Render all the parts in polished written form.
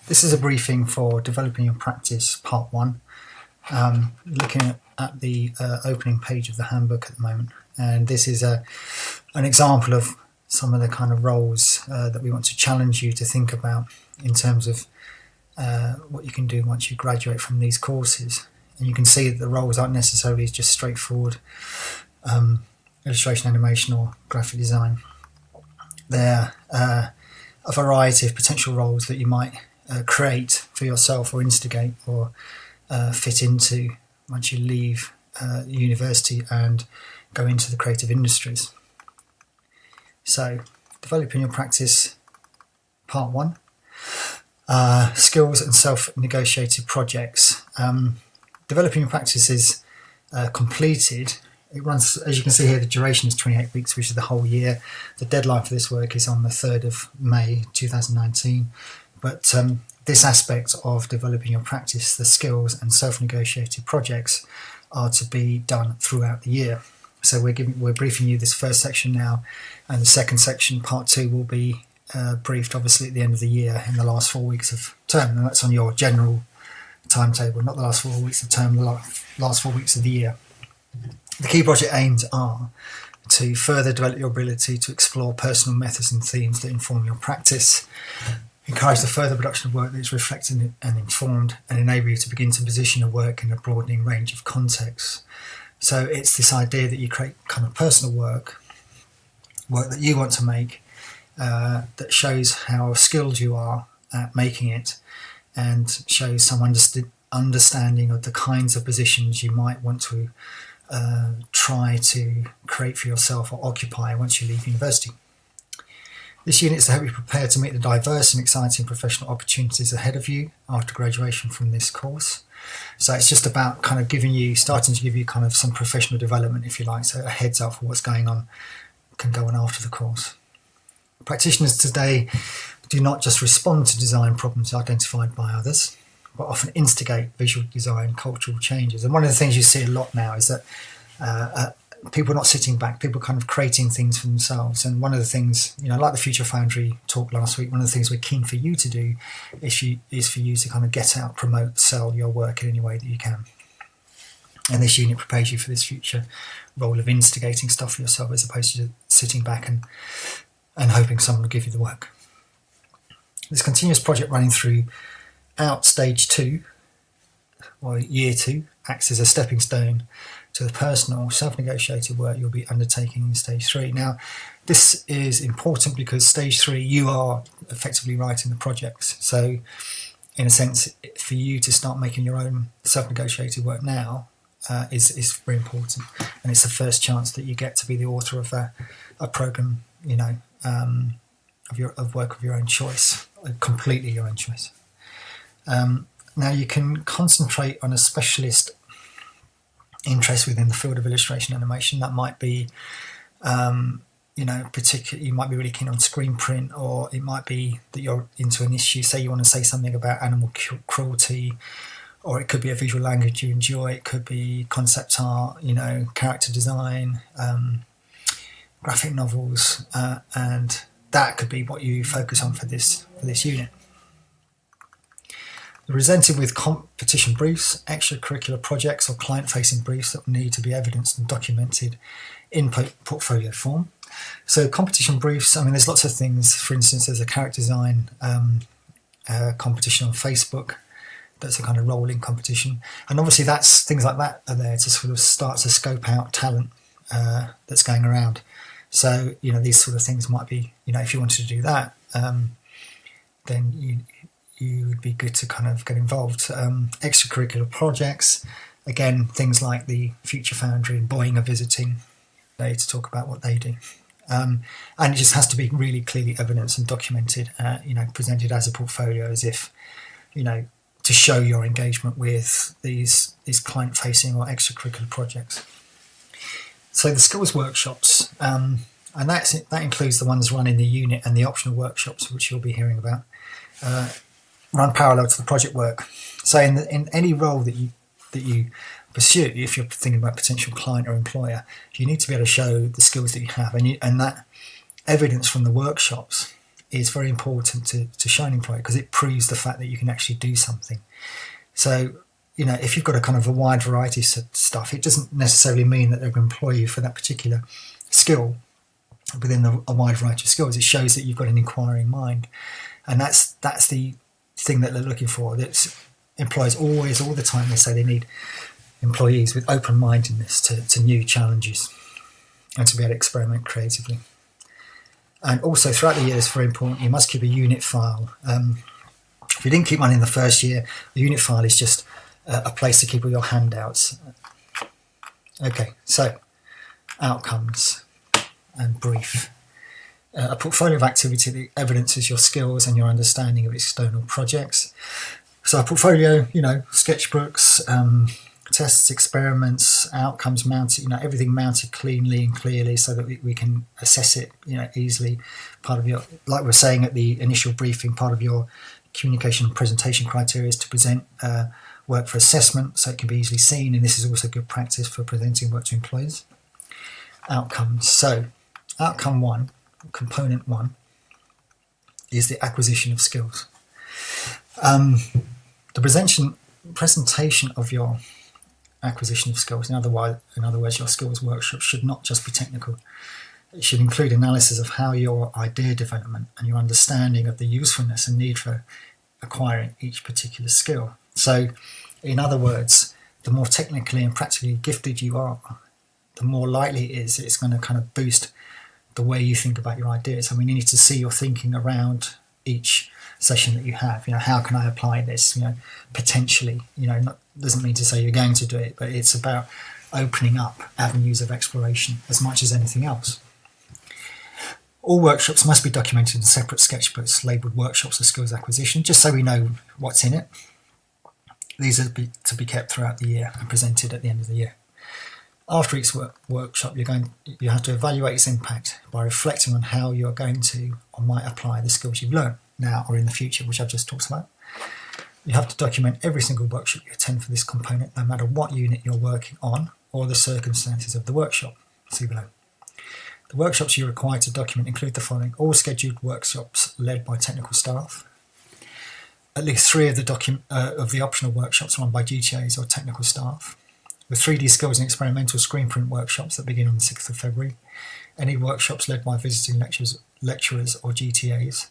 This is a briefing for Developing Your Practice Part 1. Looking at the opening page of the handbook at the moment, and this is an example of some of the kind of roles that we want to challenge you to think about in terms of what you can do once you graduate from these courses. And you can see that the roles aren't necessarily just straightforward illustration, animation or graphic design. They're a variety of potential roles that you might create for yourself or instigate or fit into once you leave university and go into the creative industries. So, developing your practice, part 1. Skills and self-negotiated projects. Developing your practice is completed. It runs, as you can see here, the duration is 28 weeks, which is the whole year. The deadline for this work is on the 3rd of May 2019. But this aspect of developing your practice, the skills and self-negotiated projects, are to be done throughout the year. So we're briefing you this first section now, and the second section, part 2, will be briefed obviously at the end of the year in the last 4 weeks of term, and that's on your general timetable, not the last 4 weeks of term, the last 4 weeks of the year. The key project aims are to further develop your ability to explore personal methods and themes that inform your practice, encourage the further production of work that is reflected and informed, and enable you to begin to position your work in a broadening range of contexts. So it's this idea that you create kind of personal work that you want to make, that shows how skilled you are at making it, and shows some understanding of the kinds of positions you might want to try to create for yourself or occupy once you leave university. This unit is to help you prepare to meet the diverse and exciting professional opportunities ahead of you after graduation from this course. So it's just about kind of starting to give you kind of some professional development, if you like, so a heads up for what's going on, can go on after the course. Practitioners today do not just respond to design problems identified by others, but often instigate visual design cultural changes. And one of the things you see a lot now is that people are not sitting back, people are kind of creating things for themselves. And one of the things, like the Future Foundry talk last week, one of the things we're keen for you to do is for you to kind of get out, promote, sell your work in any way that you can. And this unit prepares you for this future role of instigating stuff for yourself, as opposed to sitting back and hoping someone will give you the work. This continuous project running throughout stage 2, or year 2, acts as a stepping stone to the personal self-negotiated work you'll be undertaking in stage 3. Now, this is important because stage 3, you are effectively writing the projects. So, in a sense, for you to start making your own self-negotiated work now is very important, and it's the first chance that you get to be the author of a program, of work of your own choice, completely your own choice. Now, you can concentrate on a specialist interest within the field of illustration animation. That might be, particularly, you might be really keen on screen print, or it might be that you're into an issue. Say you want to say something about animal cruelty, or it could be a visual language you enjoy. It could be concept art, character design, graphic novels, and that could be what you focus on for this unit. Presented with competition briefs, extracurricular projects or client-facing briefs that need to be evidenced and documented in portfolio form. So competition briefs, there's lots of things. For instance, there's a character design competition on Facebook. That's a kind of rolling competition. And obviously things like that are there to sort of start to scope out talent that's going around. So, these sort of things might be, if you wanted to do that, then you would be good to kind of get involved. Extracurricular projects, again, things like the Future Foundry and Boeing are visiting today to talk about what they do. And it just has to be really clearly evidenced and documented, presented as a portfolio, as if, to show your engagement with these client-facing or extracurricular projects. So the skills workshops, and that includes the ones run in the unit and the optional workshops, which you'll be hearing about, run parallel to the project work. So in any role that you pursue, if you're thinking about potential client or employer, you need to be able to show the skills that you have, and that evidence from the workshops is very important to show an employer, because it proves the fact that you can actually do something. So, if you've got a kind of a wide variety of stuff, it doesn't necessarily mean that they're going to employ you for that particular skill within a wide variety of skills. It shows that you've got an inquiring mind. And that's the thing that they're looking for. That employers always, all the time, they say they need employees with open-mindedness to new challenges and to be able to experiment creatively. And also throughout the year, it's very important, you must keep a unit file. If you didn't keep one in the first year, the unit file is just a place to keep all your handouts. Okay, so outcomes and brief. A portfolio of activity that evidences your skills and your understanding of external projects. So a portfolio, sketchbooks, tests, experiments, outcomes mounted, everything mounted cleanly and clearly so that we can assess it, easily. Part of your, like we were saying at the initial briefing, part of your communication and presentation criteria is to present work for assessment so it can be easily seen, and this is also good practice for presenting work to employers. Outcomes. So outcome 1, component 1, is the acquisition of skills. The presentation of your acquisition of skills, in other words, your skills workshop should not just be technical. It should include analysis of how your idea development and your understanding of the usefulness and need for acquiring each particular skill. So, in other words, the more technically and practically gifted you are, the more likely it is it's going to kind of boost the way you think about your ideas. I mean, you need to see your thinking around each session that you have. How can I apply this? Potentially. Doesn't mean to say you're going to do it, but it's about opening up avenues of exploration as much as anything else. All workshops must be documented in separate sketchbooks labelled workshops of skills acquisition, just so we know what's in it. These are to be kept throughout the year and presented at the end of the year. After each workshop, you have to evaluate its impact by reflecting on how you are going to or might apply the skills you've learned now or in the future, which I've just talked about. You have to document every single workshop you attend for this component, no matter what unit you're working on or the circumstances of the workshop. See below. The workshops you're required to document include the following: all scheduled workshops led by technical staff, at least 3 of the optional workshops run by GTAs or technical staff, the 3D skills and experimental screen print workshops that begin on the 6th of February, any workshops led by visiting lecturers or GTAs,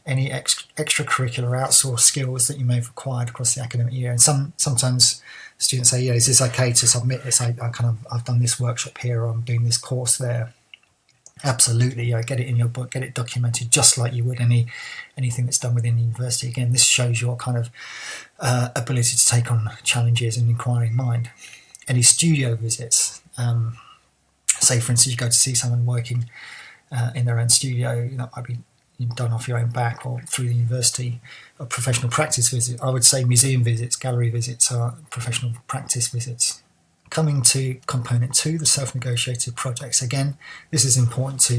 any extracurricular outsourced skills that you may have acquired across the academic year. And sometimes students say, is this okay to submit this? I've done this workshop here, or I'm doing this course there. Absolutely, get it in your book, get it documented just like you would anything that's done within the university. Again, this shows your kind of ability to take on challenges and inquiring mind. Any studio visits, say for instance you go to see someone working in their own studio, that might be done off your own back or through the university. A professional practice visit, I would say museum visits, gallery visits are professional practice visits. Coming to component 2, the self-negotiated projects. Again, this is important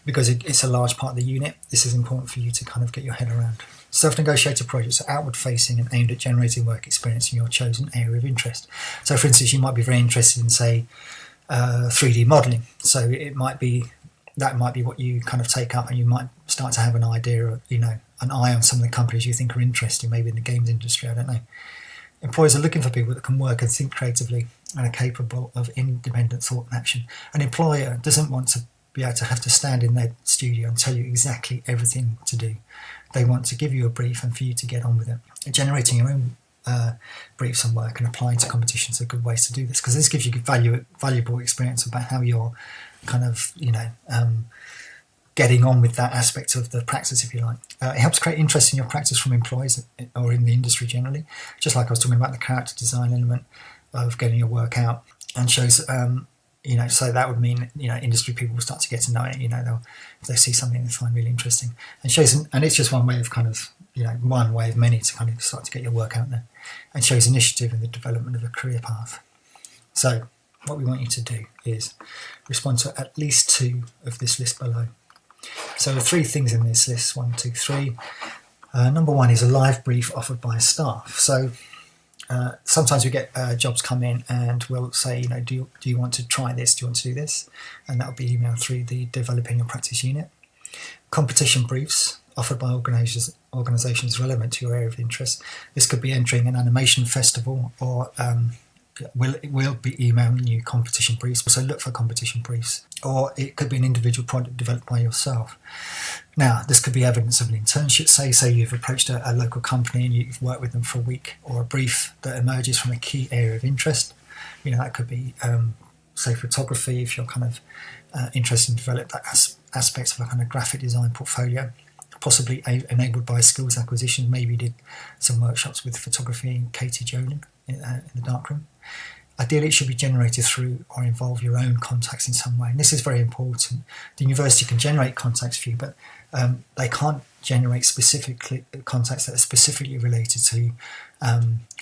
because it's a large part of the unit. This is important for you to kind of get your head around. Self-negotiated projects are outward-facing and aimed at generating work experience in your chosen area of interest. So, for instance, you might be very interested in, say, 3D modelling. So that might be what you kind of take up, and you might start to have an idea, or an eye on some of the companies you think are interesting, maybe in the games industry. I don't know. Employers are looking for people that can work and think creatively and are capable of independent thought and action. An employer doesn't want to be able to have to stand in their studio and tell you exactly everything to do. They want to give you a brief and for you to get on with it. Generating your own briefs and work and applying to competitions are good ways to do this, because this gives you valuable experience about how you're kind of, getting on with that aspect of the practice, if you like. It helps create interest in your practice from employees or in the industry generally, just like I was talking about the character design element of getting your work out, and shows, so that would mean, industry people will start to get to know it, if they see something they find really interesting, and it's just one way of kind of, one way of many to kind of start to get your work out there, and shows initiative in the development of a career path. So what we want you to do is respond to at least 2 of this list below. So the 3 things in this list, 1, 2, 3. Number 1 is a live brief offered by staff. So sometimes we get jobs come in and we'll say, do you want to try this? Do you want to do this? And that'll be emailed through the Developing Your Practice unit. Competition briefs. offered by organisations relevant to your area of interest. This could be entering an animation festival, or we'll be emailing you competition briefs, so look for competition briefs. Or it could be an individual project developed by yourself. Now, this could be evidence of an internship. Say you've approached a local company and you've worked with them for a week, or a brief that emerges from a key area of interest. That could be, say, photography, if you're kind of interested in develop that aspects of a kind of graphic design portfolio, possibly enabled by skills acquisition. Maybe you did some workshops with photography and Katie Jolin in the darkroom. Ideally, it should be generated through or involve your own contacts in some way. And this is very important. The university can generate contacts for you, but they can't generate specifically contacts that are specifically related to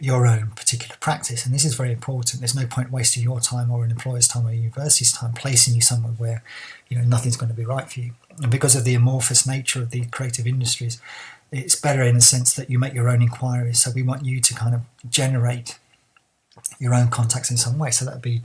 your own particular practice. And this is very important. There's no point wasting your time or an employer's time or a university's time placing you somewhere where nothing's going to be right for you. And because of the amorphous nature of the creative industries, it's better in the sense that you make your own inquiries. So we want you to kind of generate your own contacts in some way. So that'd be,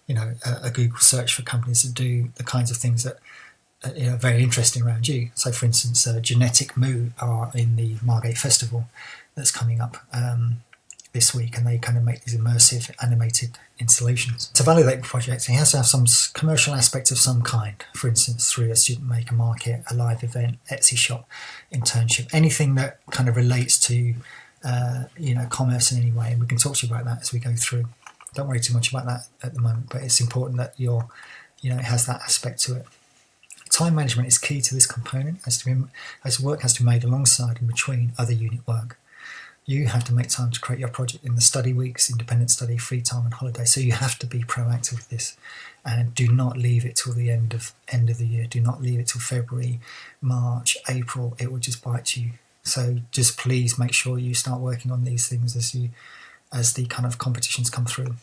a Google search for companies that do the kinds of things that are very interesting around you. So, for instance, Genetic Moo are in the Margate Festival that's coming up this week, and they kind of make these immersive animated installations. To validate the project, it has to have some commercial aspect of some kind. For instance, through a student maker market, a live event, Etsy shop, internship, anything that kind of relates to commerce in any way, and we can talk to you about that as we go through. Don't worry too much about that at the moment, but it's important that it has that aspect to it. Time management is key to this component, as work has to be made alongside and between other unit work. You have to make time to create your project in the study weeks, independent study, free time and holiday. So you have to be proactive with this, and do not leave it till the end of the year. Do not leave it till February, March, April. It will just bite you. So just please make sure you start working on these things as the kind of competitions come through.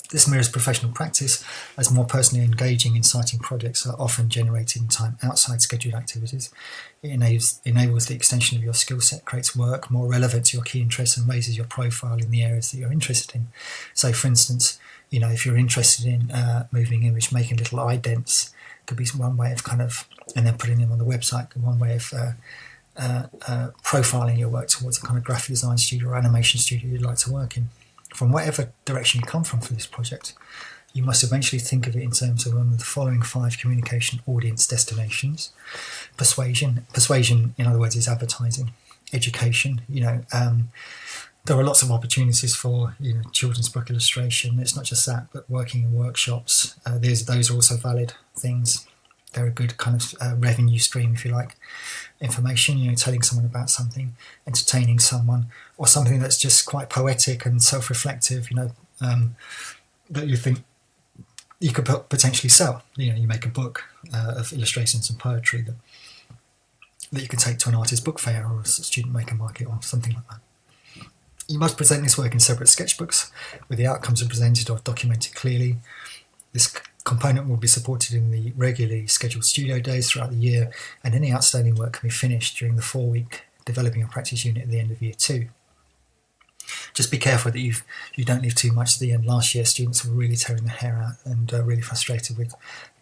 This mirrors professional practice, as more personally engaging, exciting projects are often generated in time outside scheduled activities. It enables the extension of your skill set, creates work more relevant to your key interests, and raises your profile in the areas that you're interested in. So, for instance, if you're interested in moving image, making little idents, could be one way of and then putting them on the website, one way of profiling your work towards a kind of graphic design studio or animation studio you'd like to work in. From whatever direction you come from for this project, you must eventually think of it in terms of one of the following 5 communication audience destinations. Persuasion, in other words, is advertising. Education, there are lots of opportunities for children's book illustration. It's not just that, but working in workshops. Those are also valid things. They're a good kind of revenue stream, if you like. Information, telling someone about something, entertaining someone, or something that's just quite poetic and self-reflective, that you think you could potentially sell. You make a book of illustrations and poetry that you could take to an artist book fair or a student maker market or something like that. You must present this work in separate sketchbooks, where the outcomes are presented or documented clearly. This component will be supported in the regularly scheduled studio days throughout the year, and any outstanding work can be finished during the 4-week developing a practice unit at the end of year 2. Just be careful that you don't leave too much to the end. Last year, students were really tearing their hair out and really frustrated with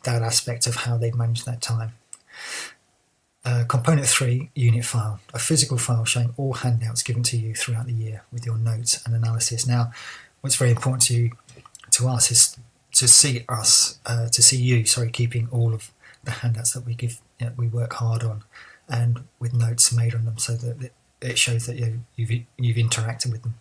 that aspect of how they've managed their time. Component 3, unit file, a physical file showing all handouts given to you throughout the year with your notes and analysis. Now, what's very important to us is to see you keeping all of the handouts that we give, we work hard on, and with notes made on them, so that it shows that you've interacted with them.